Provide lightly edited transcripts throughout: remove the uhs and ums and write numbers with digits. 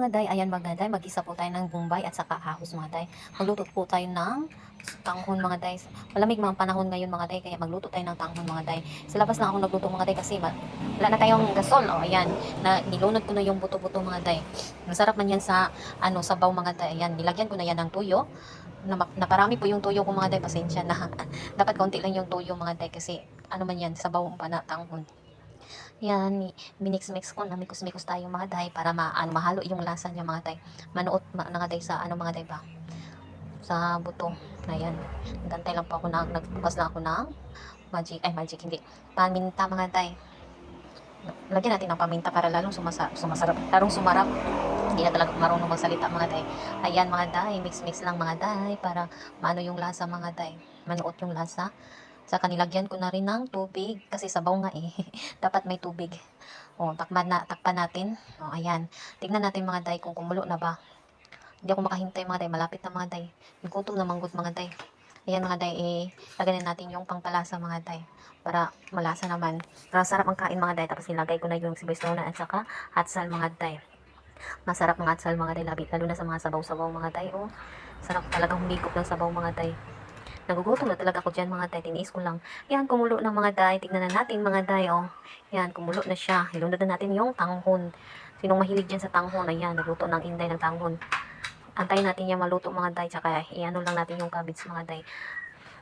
mga day, ayan mga day, mag-isa po tayo ng bombay at saka ahos mga day. Magluto po tayo ng tanghon mga day. Malamig mga panahon ngayon mga day, kaya magluto tayo ng tanghon mga day. Sa labas lang ako nagluto mga day kasi wala na tayong gasol. O ayan, nilunod ko na yung buto-buto mga day. Masarap man yan sa sabaw mga day. Ayan, nilagyan ko na yan ng tuyo. Naparami po yung tuyo ko mga day, pasensya na. Dapat konti lang yung tuyo mga day kasi ano man yan, sabaw pa na tanghon. Yan, minix-mix ko, namikos-mikos tayo mga day para mahalo yung lasa niya mga day. Manuot mga day sa mga day ba? Sa buto. Ayan. Nagantay lang po ako nagbukas lang ako ng magic hindi. Paminta mga day. Lagyan natin ng paminta para lalong sumasarap, lalong sumarap. Hindi na talaga marunong magsalita mga day. Ayan mga day, mix-mix lang mga day para maano yung lasa mga day. Manuot yung lasa. Saka nilagyan ko na rin ng tubig kasi sabaw nga eh. Dapat may tubig. O, takpan natin. O, ayan. Tignan natin mga day kung kumulo na ba. Hindi ako makahintay mga day. Malapit na mga day. Gutom na manggut mga day. Ayan mga day, lagyan na natin yung pangpalasa mga day. Para malasa naman. Para sarap ang kain mga day. Tapos nilagay ko na yung sibuyas at saka hatsal mga day. Masarap mga hatsal mga day. Lalo na sa mga sabaw-sabaw mga day. O, sarap talagang humigop ng sabaw mga day. Nagugutom na talaga ako dyan mga day. Tiniis ko lang. Yan, kumulo ng mga day. Tignan na natin mga day. Oh. Yan, kumulo na siya. Ilunod na natin yung tanghon. Sinong mahilig dyan sa tanghon? Ayan, nagluto ng inday ng tanghon. Antayin natin yan maluto mga day. Tsaka iano lang natin yung cabbage mga day.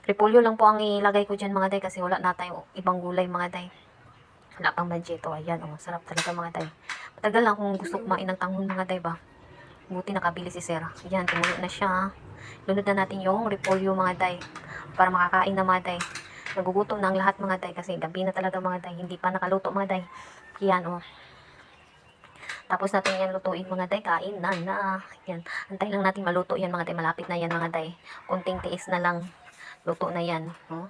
Repolyo lang po ang ilagay ko dyan mga day kasi wala na tayong ibang gulay mga day. Wala pang budget. Oh, ayan, oh, sarap talaga mga day. Matagal lang kung gusto kumain ng tanghon mga day ba. Buti nakabili si sir. Ayan, kumulo na siya. Lunod na natin yung repolyo mga day. Para makakain na mga day. Nagugutom na ang lahat mga day kasi gabi na talaga mga day. Hindi pa nakaluto mga day. Yan oh. Tapos natin yan lutuin mga day. Kain na. Yan. Antay lang natin maluto yan mga day. Malapit na yan mga day. Kunting tiis na lang. Luto na yan. Oh.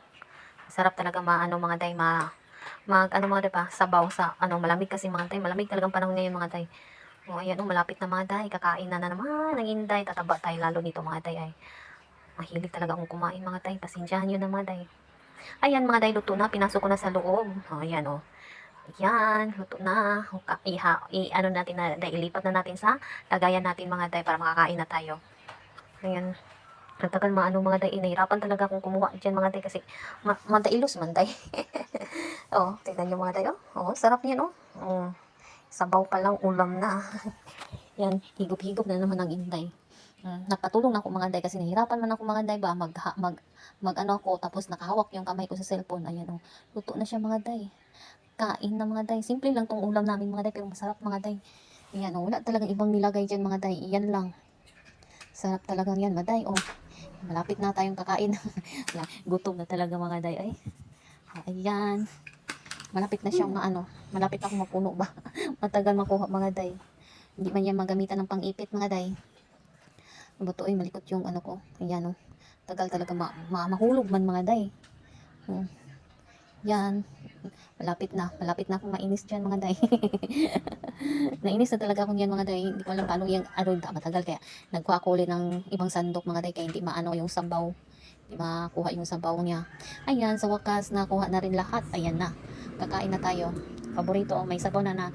Sarap talaga mga day. Mga day pa. Sabaw sa malamig kasi mga day. Malamig talagang panahon ngayon mga day. Oh, ayan malapit na mga day. Kakain na naman ng inday. Tataba tayo lalo nito mga day ay. Mahilig talaga akong kumain mga day. Pasensyahan nyo na mga day. Ayan mga day, luto na. Pinasok ko na sa loob. O, ayan o. Ayan, luto na. Ano natin na, day, ilipat na natin sa lagayan natin mga day para makakain na tayo. Ayan. Nagtagal mga day. Inahirapan talaga akong kumuha dyan mga day kasi madailos man day. O, tignan nyo mga day. O, sarap yan o. Sabaw pa lang, ulam na. Yan, higop-higop na naman ang inday. Nagpatulong na ako mga day kasi nahirapan man ako mga day ba ako tapos nakahawak yung kamay ko sa cellphone. Ayan oh. Luto na siya mga day. Kain na mga day. Simple lang tong ulam namin mga day pero masarap mga day. Ayan oh. Wala talagang ibang nilagay diyan mga day. Iyan lang. Sarap talaga yan mga day. Oh. Malapit na tayong kakain. Gutom na talaga mga day ay. Ayan. Malapit na siyang malapit ako mapuno ba. Matagal makuha mga day. Hindi man yan magamitan ng pang-ipit mga day. Buto ay malikot yung ko. Ayan o. Tagal talaga mahulog man mga day. Yan. Malapit na akong mainis dyan mga day. Nainis na talaga akong yan mga day. Hindi ko alam paano yung matagal kaya nagkuha ako ulit ng ibang sandok mga day kaya hindi maano yung sabaw. Hindi makuha yung sabaw niya. Ayan, sa wakas nakuha na rin lahat. Ayan na. Kakain na tayo. Paborito, may sabaw na